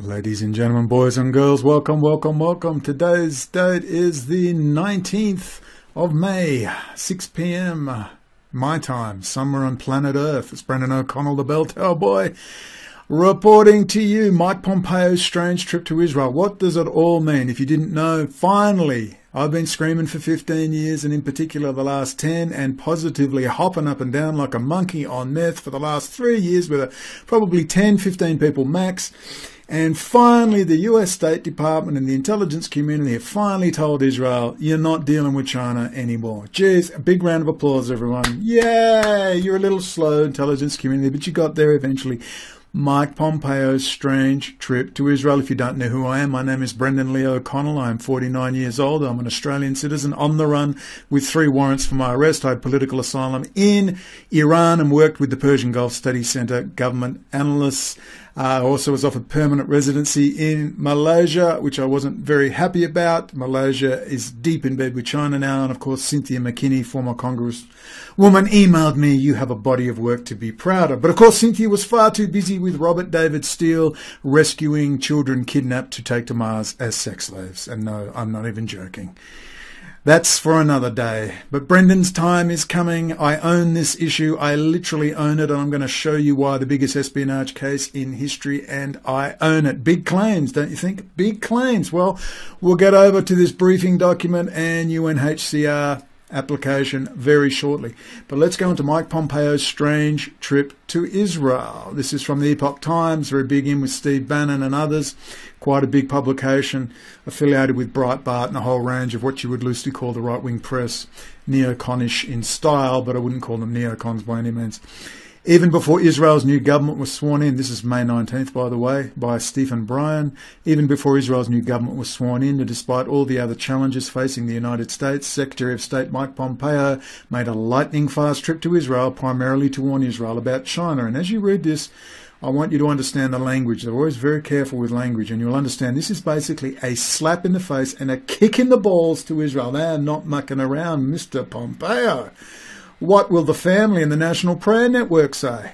Ladies and gentlemen, boys and girls, welcome, welcome, welcome. Today's date is the 19th of May, 6 p.m. my time, somewhere on planet Earth. It's Brendan O'Connell, the Bell Tower Boy, reporting to you. Mike Pompeo's strange trip to Israel. What does it all mean? If you didn't know, finally, I've been screaming for 15 years, and in particular the last 10, and positively hopping up and down like a monkey on meth for the last 3 years with probably 10, 15 people max. And finally, the US State Department and the intelligence community have finally told Israel, you're not dealing with China anymore. Jeez, a big round of applause, everyone. Yay! You're a little slow, intelligence community, but you got there eventually. Mike Pompeo's strange trip to Israel. If you don't know who I am, my name is Brendan Lee O'Connell. I'm 49 years old. I'm an Australian citizen on the run with 3 warrants for my arrest. I had political asylum in Iran and worked with the Persian Gulf Study Centre government analysts. I also was offered permanent residency in Malaysia, which I wasn't very happy about. Malaysia is deep in bed with China now. And of course, Cynthia McKinney, former Congresswoman, emailed me, you have a body of work to be proud of. But of course, Cynthia was far too busy with Robert David Steele rescuing children kidnapped to take to Mars as sex slaves. And no, I'm not even joking. That's for another day. But Brendan's time is coming. I own this issue. I literally own it. And I'm going to show you why. The biggest espionage case in history. And I own it. Big claims, don't you think? Big claims. Well, we'll get over to this briefing document and UNHCR application very shortly. But let's go into Mike Pompeo's strange trip to Israel. This is from the Epoch Times, very big in with Steve Bannon and others. Quite a big publication affiliated with Breitbart and a whole range of what you would loosely call the right-wing press, neoconish in style, but I wouldn't call them neocons by any means. Even before Israel's new government was sworn in, this is May 19th, by the way, by Stephen Bryan, even before Israel's new government was sworn in, and despite all the other challenges facing the United States, Secretary of State Mike Pompeo made a lightning-fast trip to Israel, primarily to warn Israel about China. And as you read this, I want you to understand the language. They're always very careful with language, and you'll understand this is basically a slap in the face and a kick in the balls to Israel. They are not mucking around, Mr. Pompeo. What will the family and the National Prayer Network say?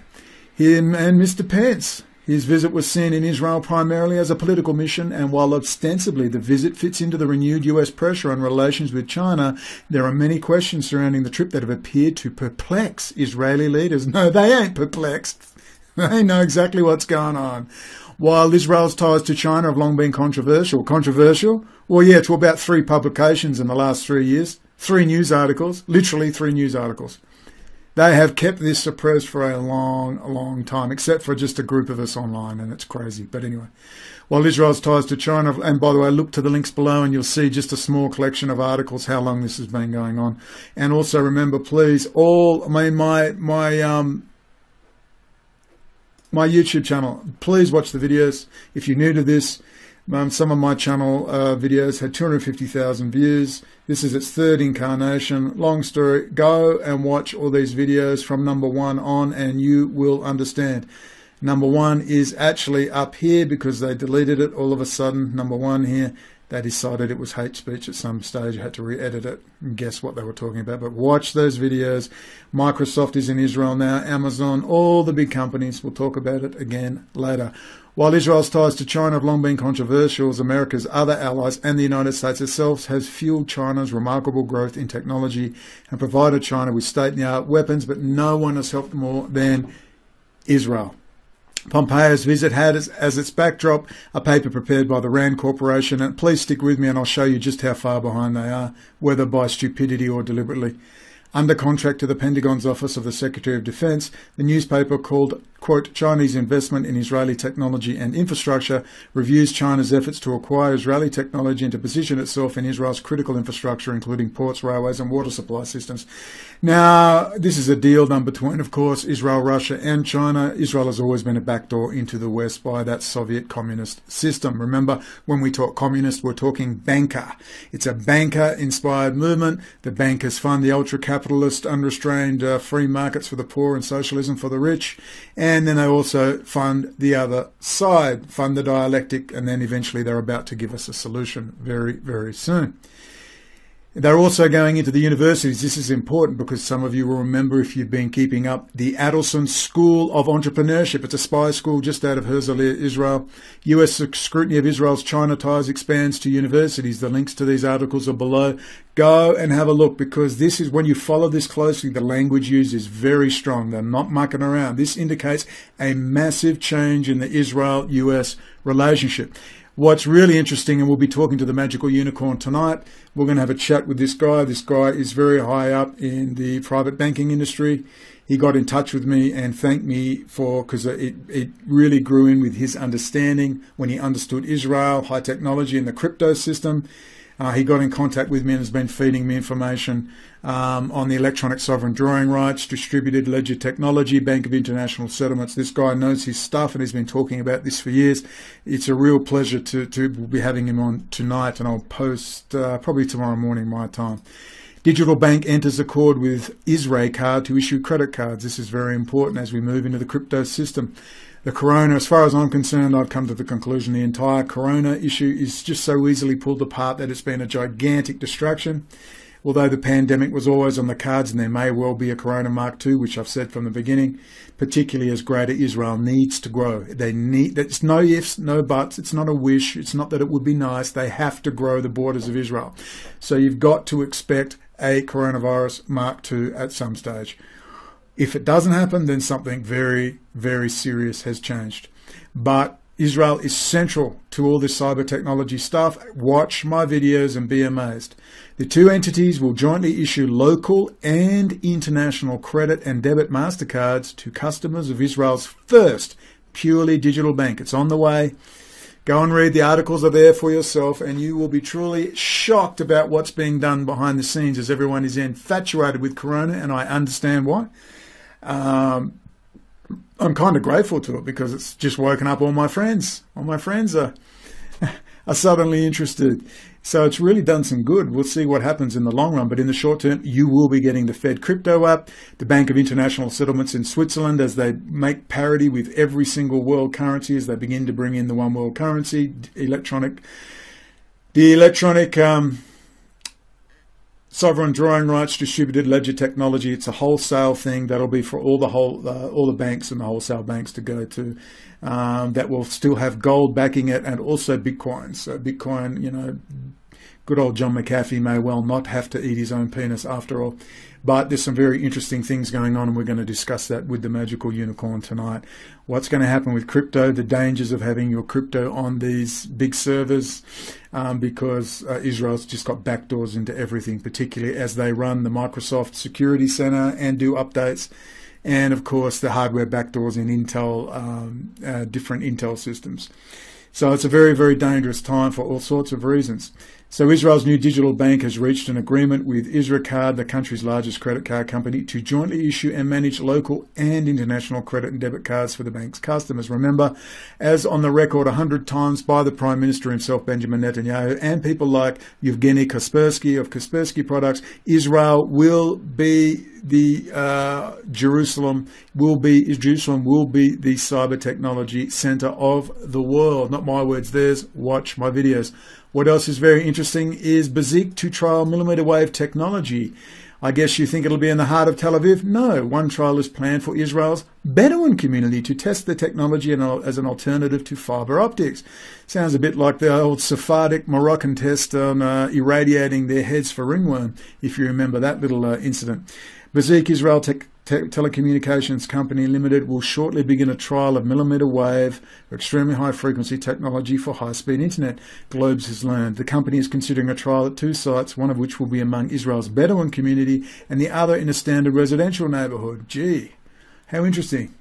Him and Mr. Pence. His visit was seen in Israel primarily as a political mission, and while ostensibly the visit fits into the renewed US pressure on relations with China, there are many questions surrounding the trip that have appeared to perplex Israeli leaders. No, they ain't perplexed. They know exactly what's going on. While Israel's ties to China have long been controversial? Well, yeah, to about 3 publications in the last 3 years. 3 news articles, literally 3 news articles. They have kept this suppressed for a long, long time, except for just a group of us online, and it's crazy. But anyway, while Israel's ties to China, and by the way, look to the links below and you'll see just a small collection of articles, how long this has been going on. And also remember, please, my YouTube channel, please watch the videos. If you're new to this, some of my channel videos had 250,000 views. This is its 3rd incarnation. Long story, go and watch all these videos from number 1 on and you will understand. Number 1 is actually up here because they deleted it all of a sudden. Number 1 here, they decided it was hate speech at some stage. I had to re-edit it and guess what they were talking about. But watch those videos. Microsoft is in Israel now. Amazon, all the big companies. We'll talk about it again later. While Israel's ties to China have long been controversial, as America's other allies and the United States itself has fueled China's remarkable growth in technology and provided China with state-of-the-art weapons, but no one has helped more than Israel. Pompeo's visit had as its backdrop a paper prepared by the RAND Corporation, and please stick with me and I'll show you just how far behind they are, whether by stupidity or deliberately. Under contract to the Pentagon's Office of the Secretary of Defense, the newspaper called, quote, Chinese investment in Israeli technology and infrastructure reviews China's efforts to acquire Israeli technology and to position itself in Israel's critical infrastructure, including ports, railways and water supply systems. Now, this is a deal done between, of course, Israel, Russia and China. Israel has always been a backdoor into the West by that Soviet communist system. Remember, when we talk communist, we're talking banker. It's a banker-inspired movement. The bankers fund the ultra-capitalist, unrestrained free markets for the poor and socialism for the rich. And then they also fund the other side, fund the dialectic, and then eventually they're about to give us a solution very, very soon. They're also going into the universities. This is important because some of you will remember, if you've been keeping up, the Adelson School of Entrepreneurship. It's a spy school just out of Herzliya, Israel. US scrutiny of Israel's China ties expands to universities. The links to these articles are below. Go and have a look, because this is, when you follow this closely, the language used is very strong. They're not mucking around. This indicates a massive change in the Israel-US relationship. What's really interesting, and we'll be talking to the magical unicorn tonight, we're going to have a chat with this guy. This guy is very high up in the private banking industry. He got in touch with me and thanked me because it really grew in with his understanding when he understood Israel, high technology, and the crypto system. He got in contact with me and has been feeding me information on the electronic sovereign drawing rights, distributed ledger technology, Bank of International Settlements. This guy knows his stuff and he's been talking about this for years. It's a real pleasure to be having him on tonight, and I'll post probably tomorrow morning my time. Digital Bank enters accord with Israel Card to issue credit cards. This is very important as we move into the crypto system. The corona, as far as I'm concerned, I've come to the conclusion the entire corona issue is just so easily pulled apart that it's been a gigantic distraction. Although the pandemic was always on the cards, and there may well be a corona Mark II, which I've said from the beginning, particularly as Greater Israel needs to grow. It's no ifs, no buts. It's not a wish. It's not that it would be nice. They have to grow the borders of Israel. So you've got to expect a coronavirus Mark II at some stage. If it doesn't happen, then something very, very serious has changed. But Israel is central to all this cyber technology stuff. Watch my videos and be amazed. The two entities will jointly issue local and international credit and debit MasterCards to customers of Israel's first purely digital bank. It's on the way. Go and read. The articles are there for yourself, and you will be truly shocked about what's being done behind the scenes, as everyone is infatuated with corona, and I understand why. I'm kind of grateful to it because it's just woken up all my friends. All my friends are suddenly interested. So it's really done some good. We'll see what happens in the long run. But in the short term, you will be getting the Fed crypto app, the Bank of International Settlements in Switzerland, as they make parity with every single world currency, as they begin to bring in the one world currency, the electronic sovereign drawing rights, distributed ledger technology. It's a wholesale thing that'll be for all the banks and the wholesale banks to go to. That will still have gold backing it, and also Bitcoin. So Bitcoin, good old John McAfee may well not have to eat his own penis after all. But there's some very interesting things going on, and we're going to discuss that with the magical unicorn tonight. What's going to happen with crypto, the dangers of having your crypto on these big servers, because Israel's just got backdoors into everything, particularly as they run the Microsoft Security Center and do updates. And, of course, the hardware backdoors in Intel, different Intel systems. So it's a very, very dangerous time for all sorts of reasons. So Israel's new digital bank has reached an agreement with Israel Card, the country's largest credit card company, to jointly issue and manage local and international credit and debit cards for the bank's customers. Remember, as on the record 100 times by the Prime Minister himself, Benjamin Netanyahu, and people like Yevgeny Kaspersky of Kaspersky Products, Israel will be Jerusalem will be the cyber technology center of the world. Not my words, theirs. Watch my videos. What else is very interesting is Bezik to trial millimeter wave technology. I guess you think it'll be in the heart of Tel Aviv? No, one trial is planned for Israel's Bedouin community to test the technology as an alternative to fiber optics. Sounds a bit like the old Sephardic Moroccan test on irradiating their heads for ringworm, if you remember that little incident. Bezik Israel Telecommunications Company Limited will shortly begin a trial of millimeter wave or extremely high frequency technology for high-speed internet, Globes has learned. The company is considering a trial at 2 sites, one of which will be among Israel's Bedouin community and the other in a standard residential neighborhood. Gee, how interesting.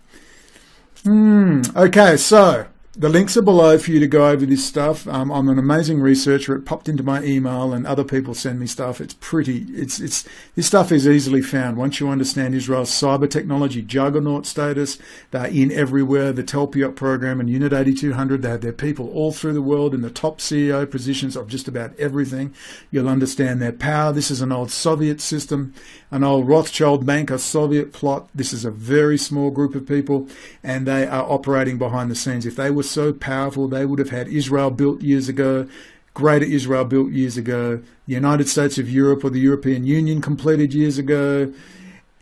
Okay, so the links are below for you to go over this stuff. I'm an amazing researcher. It popped into my email, and other people send me stuff. It's this stuff is easily found. Once you understand Israel's cyber technology juggernaut status, they're in everywhere. The Telpiot program and Unit 8200, they have their people all through the world in the top CEO positions of just about everything. You'll understand their power. This is an old Soviet system, an old Rothschild banker Soviet plot. This is a very small group of people, and they are operating behind the scenes. If they were so powerful, they would have had Israel built years ago, Greater Israel built years ago, the United States of Europe or the European Union completed years ago.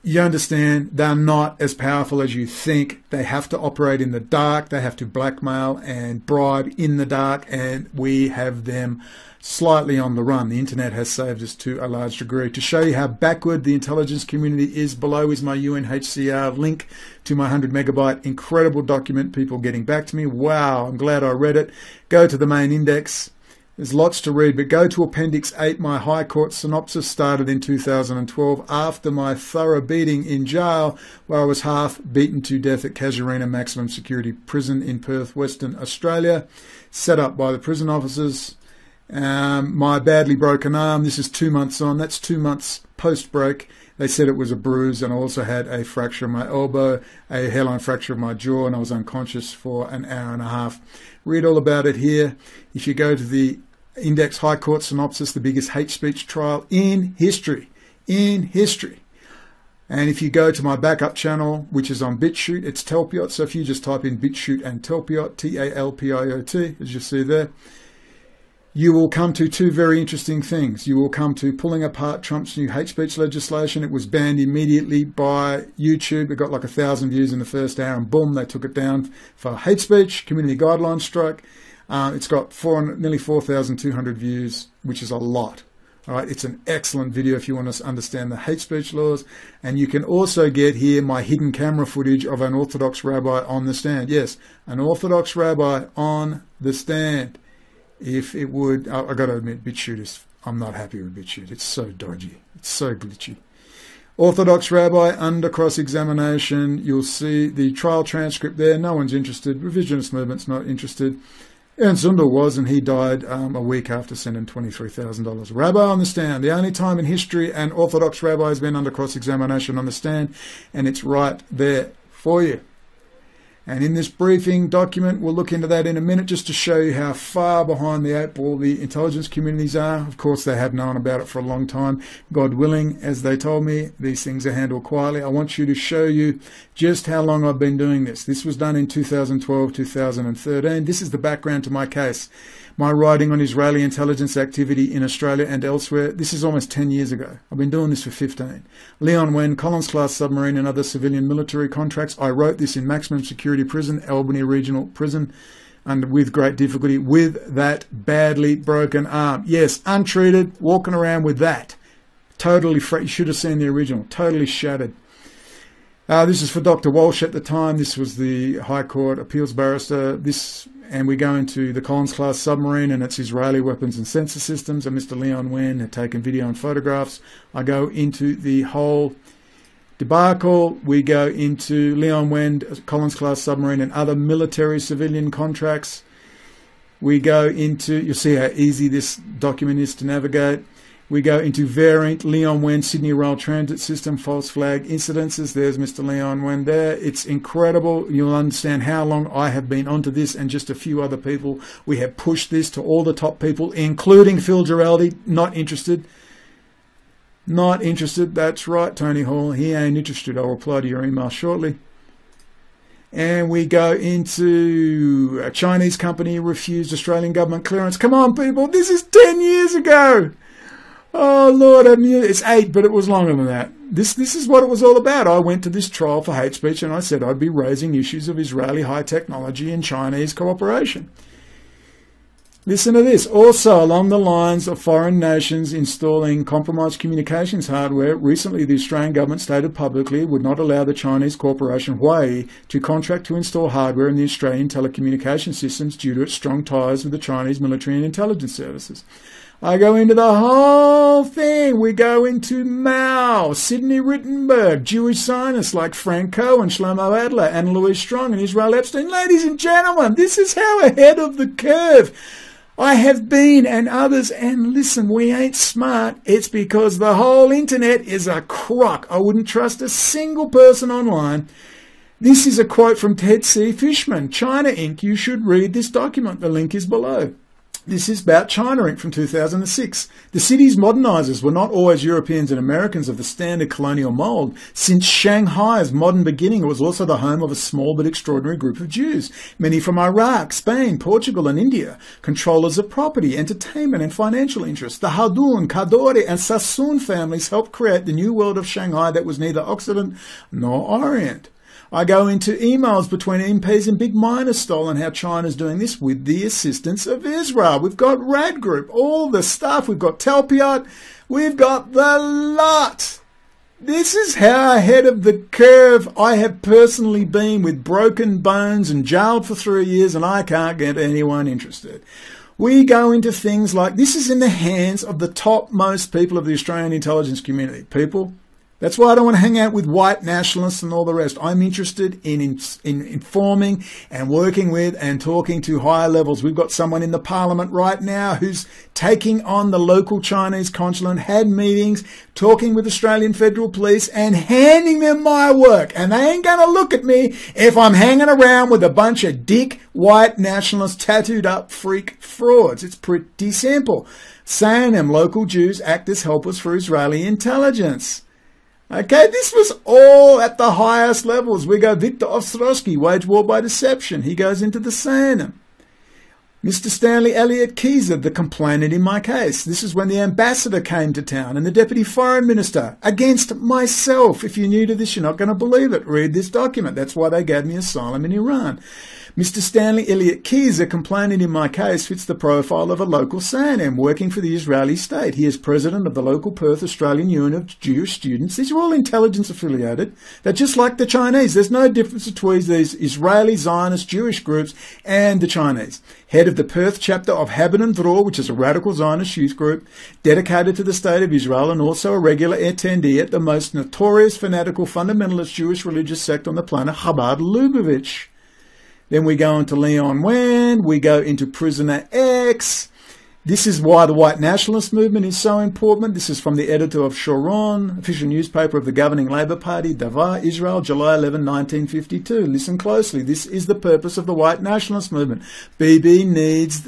You understand, they're not as powerful as you think. They have to operate in the dark. They have to blackmail and bribe in the dark, and we have them slightly on the run. The internet has saved us to a large degree. To show you how backward the intelligence community is, below is my UNHCR link to my 100 megabyte incredible document. People getting back to me. Wow, I'm glad I read it. Go to the main index. There's lots to read, but go to Appendix 8. My High Court synopsis started in 2012 after my thorough beating in jail, where I was half beaten to death at Casuarina Maximum Security Prison in Perth, Western Australia, set up by the prison officers. My badly broken arm, this is 2 months on. That's 2 months post-break. They said it was a bruise, and I also had a fracture of my elbow, a hairline fracture of my jaw, and I was unconscious for an hour and a half. Read all about it here. If you go to the Index High Court synopsis, the biggest hate speech trial in history. And if you go to my backup channel, which is on BitChute, it's Talpiot. So if you just type in BitChute and Talpiot, Talpiot, as you see there, you will come to two very interesting things. You will come to pulling apart Trump's new hate speech legislation. It was banned immediately by YouTube. It got like 1,000 views in the first hour, and boom, they took it down for hate speech. Community guidelines strike. It's got nearly 4,200 views, which is a lot. All right, it's an excellent video if you want to understand the hate speech laws. And you can also get here my hidden camera footage of an Orthodox rabbi on the stand. Yes, an Orthodox rabbi on the stand. If it would, I got to admit, BitChute is, I'm not happy with BitChute. It's so dodgy. It's so glitchy. Orthodox rabbi under cross-examination. You'll see the trial transcript there. No one's interested. Revisionist movement's not interested. Ernst Zundel was, and he died a week after sending $23,000. Rabbi on the stand. The only time in history an Orthodox rabbi has been under cross-examination on the stand, and it's right there for you. And in this briefing document, we'll look into that in a minute just to show you how far behind the eight ball the intelligence communities are. Of course, they have known about it for a long time. God willing, as they told me, these things are handled quietly. I want you to show you just how long I've been doing this. This was done in 2012, 2013. This is the background to my case. My writing on Israeli intelligence activity in Australia and elsewhere, this is almost 10 years ago. I've been doing this for 15. Leon Wen, Collins-class submarine and other civilian military contracts. I wrote this in maximum security prison, Albany Regional Prison, and with great difficulty, with that badly broken arm. Yes, untreated, walking around with that. Totally, you should have seen the original, totally shattered. This is for Dr. Walsh at the time. This was the High Court appeals barrister. And we go into the Collins-class submarine and its Israeli weapons and sensor systems. And Mr. Leon Wen had taken video and photographs. I go into the whole debacle. We go into Leon Wen, Collins-class submarine, and other military civilian contracts. We go into, you'll see how easy this document is to navigate. We go into variant Leon Wen Sydney Rail Transit System false flag incidences. There's Mr. Leon Wen there. It's incredible. You'll understand how long I have been onto this, and just a few other people. We have pushed this to all the top people, including Phil Giraldi. Not interested. Not interested. That's right, Tony Hall. He ain't interested. I'll reply to your email shortly. And we go into a Chinese company refused Australian government clearance. Come on, people. This is 10 years ago. Oh, Lord, it's 8, but it was longer than that. This is what it was all about. I went to this trial for hate speech, and I said I'd be raising issues of Israeli high technology and Chinese cooperation. Listen to this. Also, along the lines of foreign nations installing compromised communications hardware, recently the Australian government stated publicly it would not allow the Chinese corporation Huawei to contract to install hardware in the Australian telecommunication systems due to its strong ties with the Chinese military and intelligence services. I go into the whole thing. We go into Mao, Sidney Rittenberg, Jewish Zionists like Frank Cohen, Shlomo Adler, Anna Louise Strong, and Israel Epstein. Ladies and gentlemen, this is how ahead of the curve I have been, and others. And listen, we ain't smart. It's because the whole internet is a crock. I wouldn't trust a single person online. This is a quote from Ted C. Fishman, China Inc. You should read this document. The link is below. This is about China Inc. from 2006. The city's modernisers were not always Europeans and Americans of the standard colonial mould. Since Shanghai's modern beginning, it was also the home of a small but extraordinary group of Jews, many from Iraq, Spain, Portugal and India, controllers of property, entertainment and financial interests. The Haldun, Kadori and Sassoon families helped create the new world of Shanghai that was neither Occident nor Orient. I go into emails between MPs and big miners style on how China's doing this with the assistance of Israel. We've got Rad Group, all the stuff. We've got Telpiot. We've got the lot. This is how ahead of the curve I have personally been, with broken bones and jailed for 3 years, and I can't get anyone interested. We go into things like, this is in the hands of the topmost people of the Australian intelligence community. People, that's why I don't want to hang out with white nationalists and all the rest. I'm interested in informing and working with and talking to higher levels. We've got someone in the parliament right now who's taking on the local Chinese consulate, had meetings, talking with Australian Federal Police and handing them my work. And they ain't going to look at me if I'm hanging around with a bunch of dick white nationalists, tattooed up freak frauds. It's pretty simple. Saying them local Jews act as helpers for Israeli intelligence. Okay, this was all at the highest levels. We go Viktor Ostrowski, wage war by deception. He goes into the Sanam. Mr. Stanley Elliott Keyser, the complainant in my case. This is when the ambassador came to town and the deputy foreign minister against myself. If you're new to this, you're not going to believe it. Read this document. That's why they gave me asylum in Iran. Mr. Stanley Elliott Keyser, complainant in my case, fits the profile of a local Sanam working for the Israeli state. He is president of the local Perth Australian Union of Jewish Students. These are all intelligence affiliated. They're just like the Chinese. There's no difference between these Israeli Zionist Jewish groups and the Chinese. Head of the Perth chapter of Haben and Dror, which is a radical Zionist youth group dedicated to the state of Israel, and also a regular attendee at the most notorious fanatical fundamentalist Jewish religious sect on the planet, Chabad Lubavitch. Then we go into Leon Wen, we go into Prisoner X. This is why the white nationalist movement is so important. This is from the editor of Sharon, official newspaper of the governing Labour Party, Davar, Israel, July 11, 1952. Listen closely. This is the purpose of the white nationalist movement. Bibi needs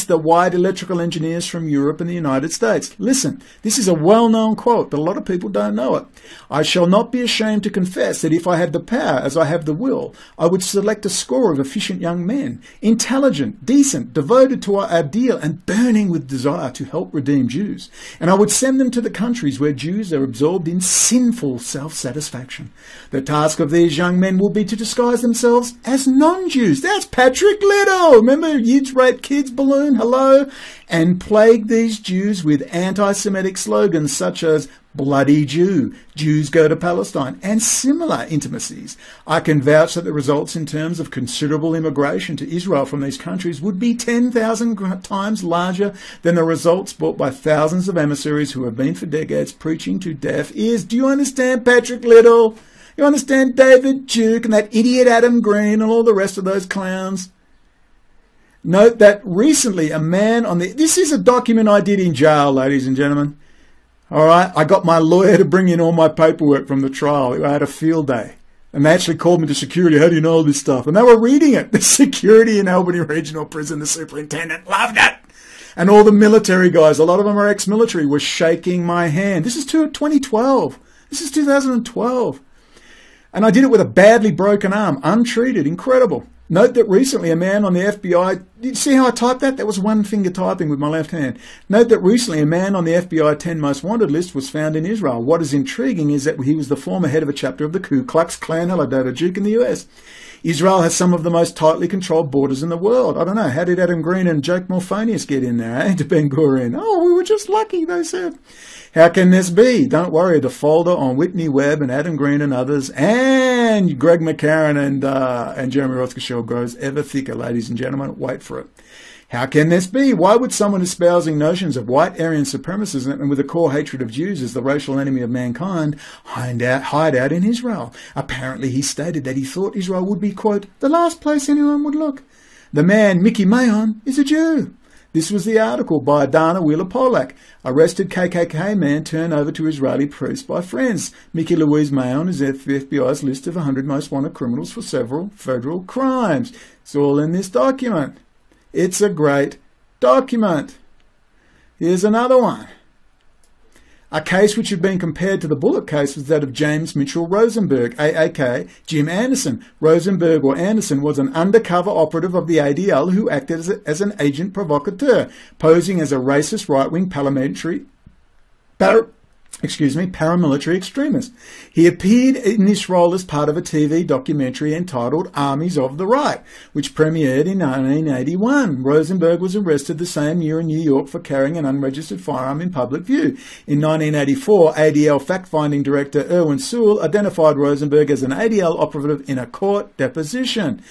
the white electrical engineers from Europe and the United States. Listen, this is a well-known quote, but a lot of people don't know it. I shall not be ashamed to confess that if I had the power, as I have the will, I would select a score of efficient young men, intelligent, decent, devoted to our ideal, and burning with desire to help redeem Jews. And I would send them to the countries where Jews are absorbed in sinful self-satisfaction. The task of these young men will be to disguise themselves as non-Jews. That's Patrick Little. Remember Yids Rape Kids balloon? Hello? And plague these Jews with anti-Semitic slogans such as bloody Jew, Jews go to Palestine, and similar intimacies. I can vouch that the results in terms of considerable immigration to Israel from these countries would be 10,000 times larger than the results brought by thousands of emissaries who have been for decades preaching to deaf ears. Do you understand, Patrick Little? You understand David Duke and that idiot Adam Green and all the rest of those clowns? Note that recently a man on the... This is a document I did in jail, ladies and gentlemen. All right, I got my lawyer to bring in all my paperwork from the trial. I had a field day. And they actually called me to security. How do you know all this stuff? And they were reading it. The security in Albany Regional Prison, the superintendent, loved it. And all the military guys, a lot of them are ex-military, were shaking my hand. This is 2012. This is 2012. And I did it with a badly broken arm, untreated, incredible. Note that recently a man on the FBI, did you see how I typed that? That was one finger typing with my left hand. Note that recently a man on the FBI 10 most wanted list was found in Israel. What is intriguing is that he was the former head of a chapter of the Ku Klux Klan, hello David Duke, in the US. Israel has some of the most tightly controlled borders in the world. I don't know, how did Adam Green and Jake Morphanius get in there, eh, to Ben Gurion? Oh, we were just lucky, they said. How can this be? Don't worry, the folder on Whitney Webb and Adam Green and others and Greg McCarran and Jeremy Rothschild grows ever thicker, ladies and gentlemen. Wait for it. How can this be? Why would someone espousing notions of white Aryan supremacism and with a core hatred of Jews as the racial enemy of mankind hide out in Israel? Apparently he stated that he thought Israel would be, quote, the last place anyone would look. The man, Mickey Mayon, is a Jew. This was the article by Dana Wheeler-Pollack. Arrested KKK man turned over to Israeli priest by friends. Mickey Louise Mayon is at the FBI's list of 100 most wanted criminals for several federal crimes. It's all in this document. It's a great document. Here's another one. A case which had been compared to the Bullock case was that of James Mitchell Rosenberg, aka Jim Anderson. Rosenberg or Anderson was an undercover operative of the ADL who acted as an agent provocateur, posing as a racist right-wing paramilitary extremist. He appeared in this role as part of a TV documentary entitled Armies of the Right, which premiered in 1981. Rosenberg was arrested the same year in New York for carrying an unregistered firearm in public view. In 1984, ADL fact-finding director Erwin Sewell identified Rosenberg as an ADL operative in a court deposition.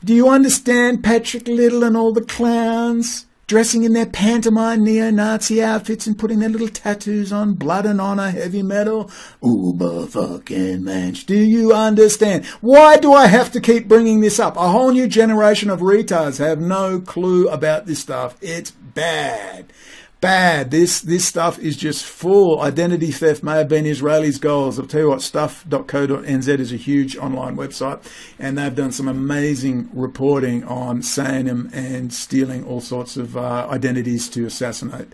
Do you understand Patrick Little and all the clowns? Dressing in their pantomime neo-Nazi outfits and putting their little tattoos on, blood and honor, heavy metal. Uber fucking mensch. Do you understand? Why do I have to keep bringing this up? A whole new generation of retards have no clue about this stuff. It's bad. Bad. This stuff is just full. Identity theft may have been Israelis' goals. I'll tell you what, stuff.co.nz is a huge online website, and they've done some amazing reporting on Sanem and stealing all sorts of identities to assassinate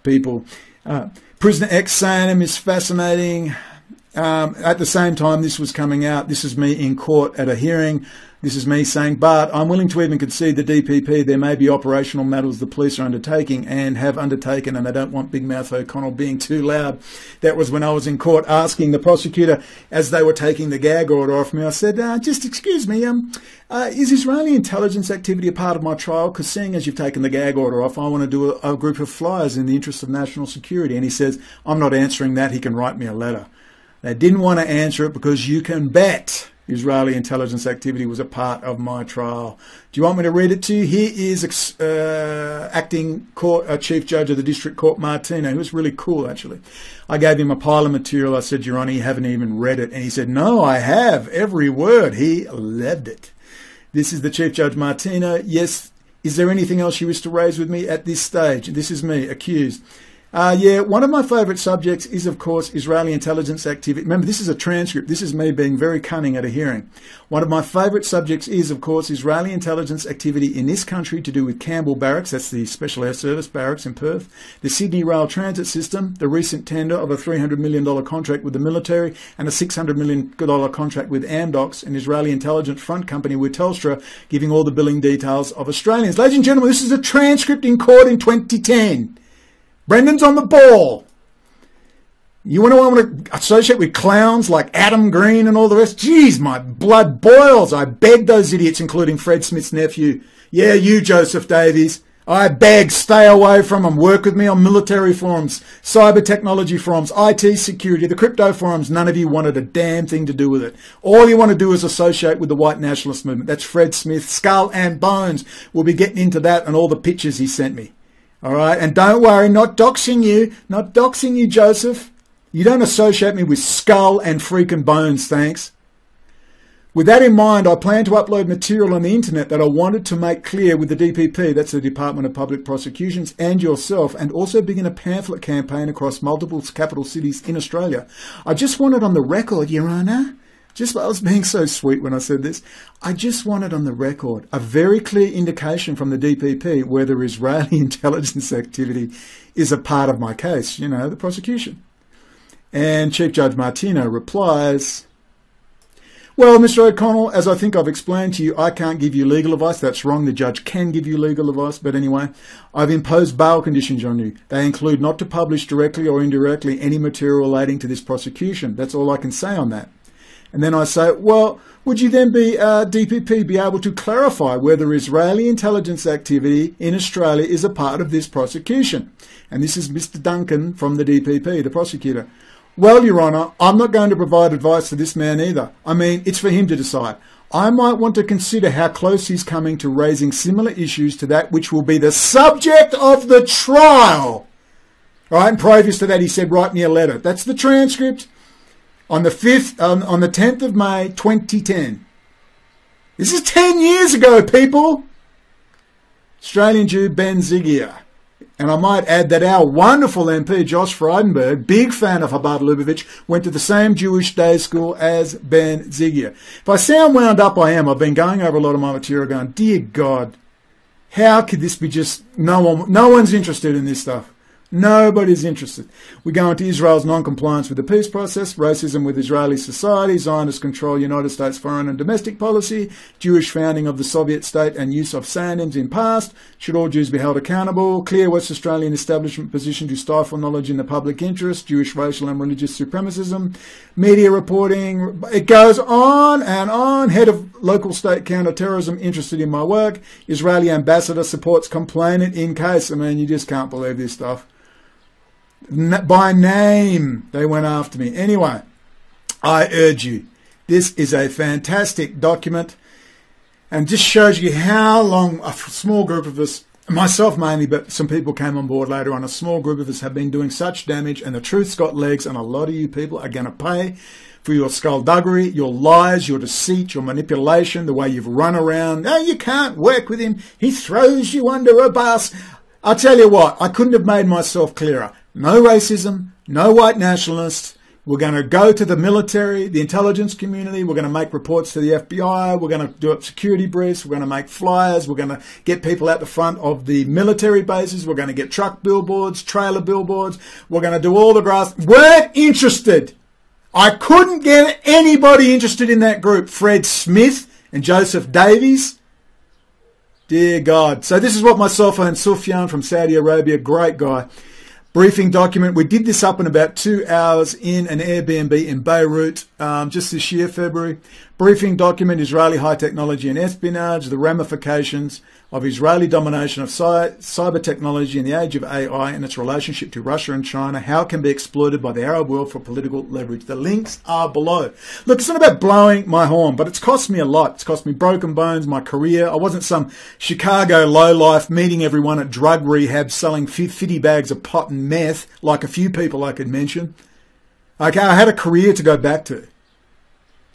people. Prisoner X Sanem is fascinating. At the same time this was coming out, this is me in court at a hearing. This is me saying, but I'm willing to even concede the DPP. There may be operational matters the police are undertaking and have undertaken, and I don't want Big Mouth O'Connell being too loud. That was when I was in court asking the prosecutor, as they were taking the gag order off me, I said, just excuse me, is Israeli intelligence activity a part of my trial? Because seeing as you've taken the gag order off, I want to do a group of flyers in the interest of national security. And he says, I'm not answering that. He can write me a letter. They didn't want to answer it because you can bet Israeli intelligence activity was a part of my trial. Do you want me to read it to you? Here is acting Chief Judge of the District Court, Martino. He was really cool, actually. I gave him a pile of material. I said, Your Honour, you haven't even read it. And he said, no, I have. Every word. He loved it. This is the Chief Judge Martino. Yes. Is there anything else you wish to raise with me at this stage? This is me, accused. One of my favourite subjects is, of course, Israeli intelligence activity. Remember, this is a transcript. This is me being very cunning at a hearing. One of my favourite subjects is, of course, Israeli intelligence activity in this country to do with Campbell Barracks, that's the Special Air Service barracks in Perth, the Sydney Rail Transit System, the recent tender of a $300 million contract with the military and a $600 million contract with Amdocs, an Israeli intelligence front company with Telstra, giving all the billing details of Australians. Ladies and gentlemen, this is a transcript in court in 2010. Brendan's on the ball. You want to associate with clowns like Adam Green and all the rest? Jeez, my blood boils. I beg those idiots, including Fred Smith's nephew. Yeah, you, Joseph Davies. I beg, stay away from them. Work with me on military forums, cyber technology forums, IT security, the crypto forums. None of you wanted a damn thing to do with it. All you want to do is associate with the white nationalist movement. That's Fred Smith, skull and bones. We'll be getting into that and all the pictures he sent me. All right, and don't worry, not doxing you, Joseph. You don't associate me with skull and freaking bones, thanks. With that in mind, I plan to upload material on the internet that I wanted to make clear with the DPP, that's the Department of Public Prosecutions, and yourself, and also begin a pamphlet campaign across multiple capital cities in Australia. I just want it on the record, Your Honour. I was being so sweet when I said this. I just wanted on the record a very clear indication from the DPP whether Israeli intelligence activity is a part of my case, the prosecution. And Chief Judge Martino replies, well, Mr. O'Connell, as I think I've explained to you, I can't give you legal advice. That's wrong. The judge can give you legal advice. But anyway, I've imposed bail conditions on you. They include not to publish directly or indirectly any material relating to this prosecution. That's all I can say on that. And then I say, well, would you then DPP be able to clarify whether Israeli intelligence activity in Australia is a part of this prosecution? And this is Mr. Duncan from the DPP, the prosecutor. Well, Your Honour, I'm not going to provide advice to this man either. I mean, it's for him to decide. I might want to consider how close he's coming to raising similar issues to that which will be the subject of the trial. All right, and previous to that, he said, write me a letter. That's the transcript. On the 10th of May, 2010. This is 10 years ago, people. Australian Jew Ben Zigia. And I might add that our wonderful MP, Josh Frydenberg, big fan of Chabad Lubavitch, went to the same Jewish day school as Ben Zigia. If I sound wound up, I am. I've been going over a lot of my material going, dear God, How could this be just no one's interested in this stuff? Nobody's interested. We go into Israel's non-compliance with the peace process, racism with Israeli society, Zionist control United States foreign and domestic policy, Jewish founding of the Soviet state and use of pseudonyms in past, should all Jews be held accountable, clear West Australian establishment position to stifle knowledge in the public interest, Jewish racial and religious supremacism, media reporting, it goes on and on. Head of local state counter-terrorism interested in my work, Israeli ambassador supports complainant in case. I mean, you just can't believe this stuff. By name, they went after me. Anyway, I urge you, this is a fantastic document and just shows you how long a small group of us, myself mainly, but some people came on board later on, a small group of us have been doing such damage, and the truth's got legs, and a lot of you people are going to pay for your skullduggery, your lies, your deceit, your manipulation, the way you've run around. No, you can't work with him. He throws you under a bus. I'll tell you what, I couldn't have made myself clearer. No racism, no white nationalists. We're going to go to the military, the intelligence community. We're going to make reports to the FBI. We're going to do up security briefs. We're going to make flyers. We're going to get people out the front of the military bases. We're going to get truck billboards, trailer billboards. We're going to do all the grass. Weren't interested. I couldn't get anybody interested in that group. Fred Smith and Joseph Davies. Dear God. So this is what my cell phone, Sufyan from Saudi Arabia, great guy. Briefing document. We did this up in about 2 hours in an Airbnb in Beirut just this year, February. Briefing document, Israeli high technology and espionage, the ramifications of Israeli domination of cyber technology in the age of AI and its relationship to Russia and China, how it can be exploited by the Arab world for political leverage. The links are below. Look, it's not about blowing my horn, but it's cost me a lot. It's cost me broken bones, my career. I wasn't some Chicago lowlife meeting everyone at drug rehab selling 50 bags of pot and meth like a few people I could mention. Okay, I had a career to go back to.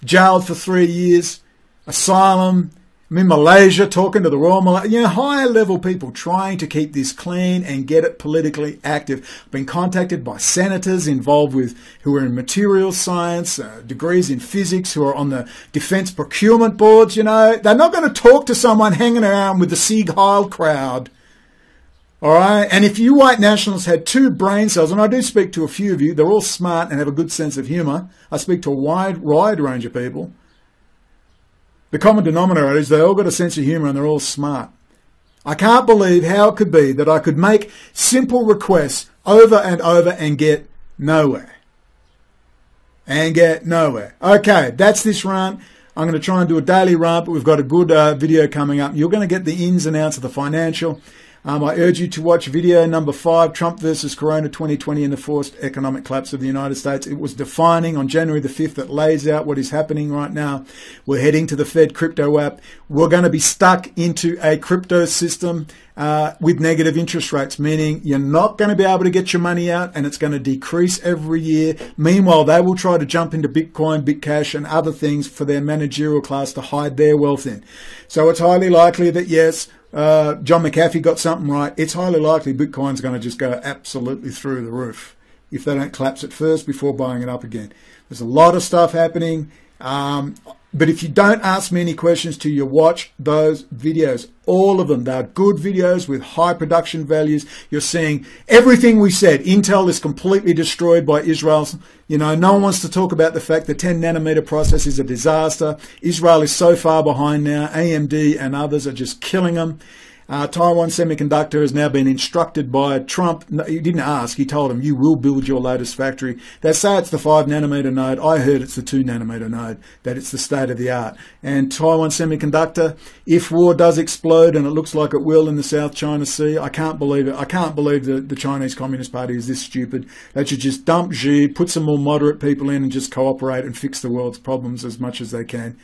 Jailed for 3 years, asylum. I'm in Malaysia talking to the Royal Malaysia, higher level people trying to keep this clean and get it politically active. I've been contacted by senators involved who are in materials science, degrees in physics, who are on the defence procurement boards, They're not going to talk to someone hanging around with the Sieg Heil crowd. All right? And if you white nationalists had 2 brain cells, and I do speak to a few of you, they're all smart and have a good sense of humour. I speak to a wide range of people. The common denominator is they all got a sense of humour and they're all smart. I can't believe how it could be that I could make simple requests over and over and get nowhere. Okay, that's this rant. I'm going to try and do a daily rant, but we've got a good video coming up. You're going to get the ins and outs of the financial. I urge you to watch video number 5, Trump versus Corona 2020 and the forced economic collapse of the United States. It was defining on January the 5th. It lays out what is happening right now. We're heading to the Fed crypto app. We're going to be stuck into a crypto system with negative interest rates, meaning you're not going to be able to get your money out and it's going to decrease every year. Meanwhile, they will try to jump into Bitcoin, Bitcash and other things for their managerial class to hide their wealth in. So it's highly likely that, yes, John McAfee got something right. It's highly likely Bitcoin's going to just go absolutely through the roof if they don't collapse it first before buying it up again. There's a lot of stuff happening. But if you don't ask me any questions till you watch those videos, all of them, they're good videos with high production values. You're seeing everything we said. Intel is completely destroyed by Israel. No one wants to talk about the fact the 10 nanometer process is a disaster. Israel is so far behind now. AMD and others are just killing them. Taiwan Semiconductor has now been instructed by Trump. No, he didn't ask. He told him, you will build your latest factory. They say it's the 5 nanometer node. I heard it's the 2 nanometer node, that it's the state of the art. And Taiwan Semiconductor, if war does explode, and it looks like it will in the South China Sea, I can't believe it. I can't believe the Chinese Communist Party is this stupid. They should just dump Xi, put some more moderate people in and just cooperate and fix the world's problems as much as they can,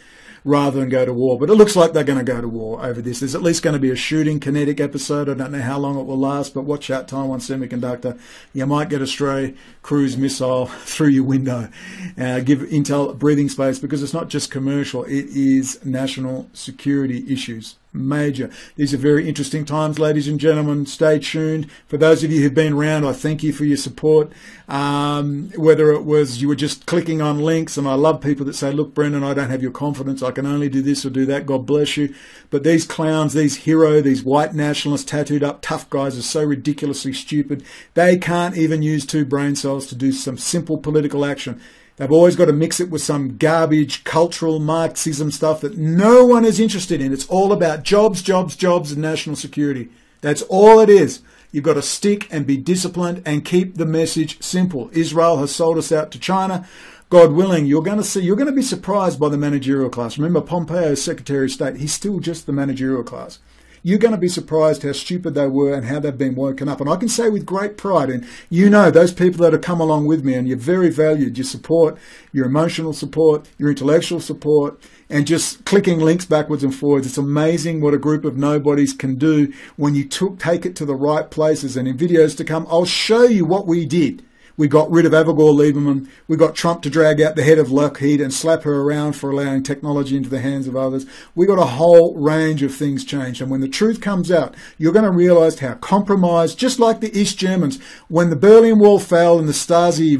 rather than go to war. But it looks like they're going to go to war over this. There's at least going to be a shooting kinetic episode. I don't know how long it will last, but watch out, Taiwan Semiconductor. You might get a stray cruise missile through your window. Give Intel breathing space, because it's not just commercial, it is national security issues. Major. These are very interesting times, ladies and gentlemen. Stay tuned. For those of you who've been around, I thank you for your support. Whether it was you were just clicking on links, and I love people that say, look, Brendan, I don't have your confidence. I can only do this or do that. God bless you. But these clowns, these hero, these white nationalists, tattooed up tough guys are so ridiculously stupid. They can't even use 2 brain cells to do some simple political action. They've always got to mix it with some garbage, cultural Marxism stuff that no one is interested in. It's all about jobs, jobs, jobs, and national security. That's all it is. You've got to stick and be disciplined and keep the message simple. Israel has sold us out to China. God willing, you're going to be surprised by the managerial class. Remember, Pompeo, Secretary of State, he's still just the managerial class. You're going to be surprised how stupid they were and how they've been woken up. And I can say with great pride, and you know those people that have come along with me, and you're very valued, your support, your emotional support, your intellectual support, and just clicking links backwards and forwards. It's amazing what a group of nobodies can do when you take it to the right places. And in videos to come, I'll show you what we did. We got rid of Avigdor Lieberman. We got Trump to drag out the head of Lockheed and slap her around for allowing technology into the hands of others. We got a whole range of things changed. And when the truth comes out, you're going to realize how compromised, just like the East Germans, when the Berlin Wall fell and the Stasi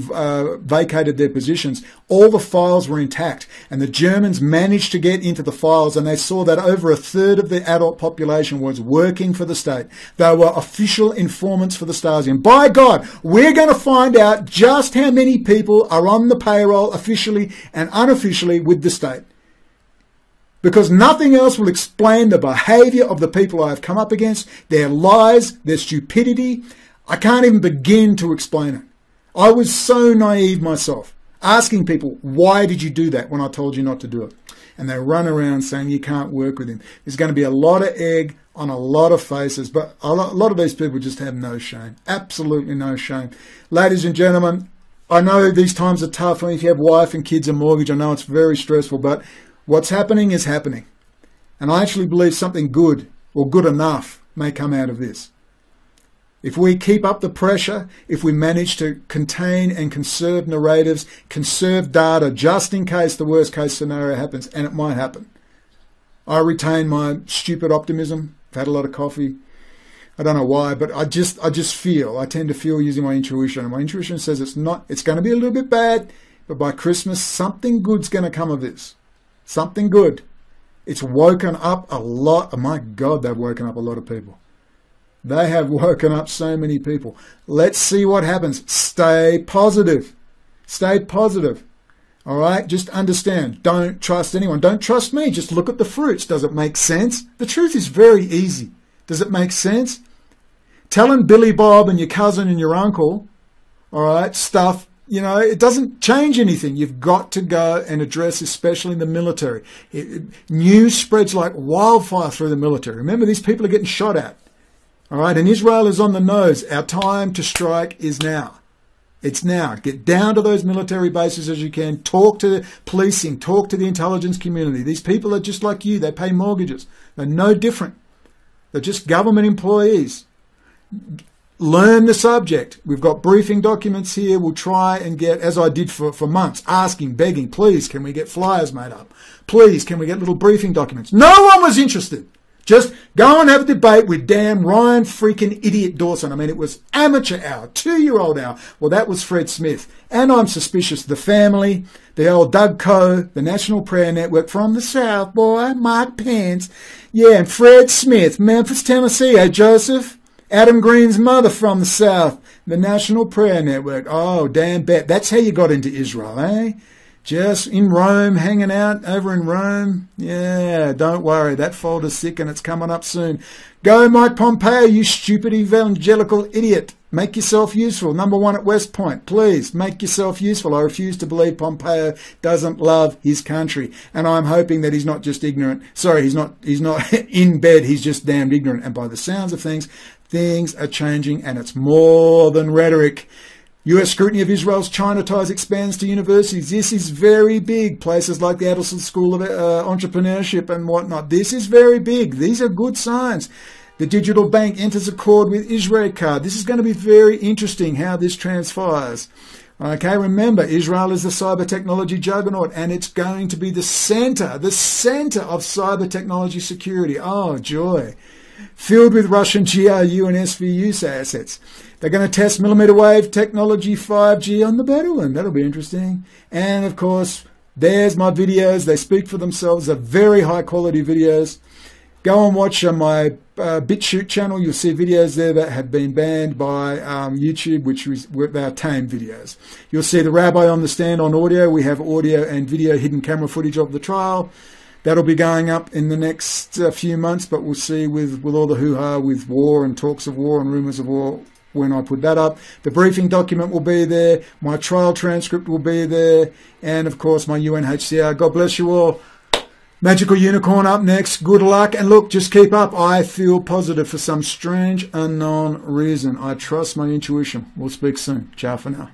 vacated their positions, all the files were intact. And the Germans managed to get into the files, and they saw that over a third of the adult population was working for the state. They were official informants for the Stasi. And by God, we're going to find out just how many people are on the payroll officially and unofficially with the state. Because nothing else will explain the behaviour of the people I have come up against, their lies, their stupidity. I can't even begin to explain it. I was so naive myself, asking people, why did you do that when I told you not to do it? And they run around saying you can't work with him. There's going to be a lot of egg on a lot of faces, but a lot of these people just have no shame. Absolutely no shame. Ladies and gentlemen, I know these times are tough. If you have wife and kids and mortgage, I know it's very stressful, but what's happening is happening. And I actually believe something good or good enough may come out of this. If we keep up the pressure, if we manage to contain and conserve narratives, conserve data just in case the worst case scenario happens, and it might happen. I retain my stupid optimism. I've had a lot of coffee. I don't know why, but I just feel, I tend to feel using my intuition. And my intuition says it's going to be a little bit bad, but by Christmas, something good's going to come of this. Something good. It's woken up a lot. Oh my God, they've woken up a lot of people. They have woken up so many people. Let's see what happens. Stay positive. Stay positive. All right? Just understand. Don't trust anyone. Don't trust me. Just look at the fruits. Does it make sense? The truth is very easy. Does it make sense? Telling Billy Bob and your cousin and your uncle, all right, stuff, you know, it doesn't change anything. You've got to go and address, especially in the military. News spreads like wildfire through the military. Remember, these people are getting shot at. All right, and Israel is on the nose. Our time to strike is now. It's now. Get down to those military bases as you can. Talk to the policing. Talk to the intelligence community. These people are just like you. They pay mortgages. They're no different. They're just government employees. Learn the subject. We've got briefing documents here. We'll try and get, as I did for months, asking, begging, please, can we get flyers made up? Please, can we get little briefing documents? No one was interested. Just go and have a debate with damn Ryan freaking idiot Dawson. I mean, it was amateur hour, 2-year-old hour. Well, that was Fred Smith. And I'm suspicious the family, the old Doug Coe, the National Prayer Network from the South, boy, Mike Pence. Yeah, and Fred Smith, Memphis, Tennessee, eh, Joseph? Adam Green's mother from the South, the National Prayer Network. Oh, damn bet. That's how you got into Israel, eh? Just in Rome, hanging out over in Rome. Yeah, don't worry. That folder's sick and it's coming up soon. Go, Mike Pompeo, you stupid evangelical idiot. Make yourself useful. Number 1 at West Point. Please, make yourself useful. I refuse to believe Pompeo doesn't love his country. And I'm hoping that he's not just ignorant. Sorry, he's not in bed. He's just damned ignorant. And by the sounds of things, things are changing and it's more than rhetoric. US scrutiny of Israel's China ties expands to universities. This is very big. Places like the Adelson School of Entrepreneurship and whatnot. This is very big. These are good signs. The digital bank enters accord with Israel card. This is going to be very interesting how this transpires. Okay, remember, Israel is the cyber technology juggernaut, and it's going to be the center of cyber technology security. Oh, joy. Filled with Russian GRU and SVU assets. They're going to test millimeter wave technology 5G on the Bedouin. That'll be interesting. And, of course, there's my videos. They speak for themselves. They're very high-quality videos. Go and watch my BitChute channel. You'll see videos there that have been banned by YouTube, which are tame videos. You'll see the rabbi on the stand on audio. We have audio and video hidden camera footage of the trial. That'll be going up in the next few months, but we'll see with all the hoo-ha with war and talks of war and rumours of war when I put that up. The briefing document will be there. My trial transcript will be there. And, of course, my UNHCR. God bless you all. Magical Unicorn up next. Good luck. And look, just keep up. I feel positive for some strange, unknown reason. I trust my intuition. We'll speak soon. Ciao for now.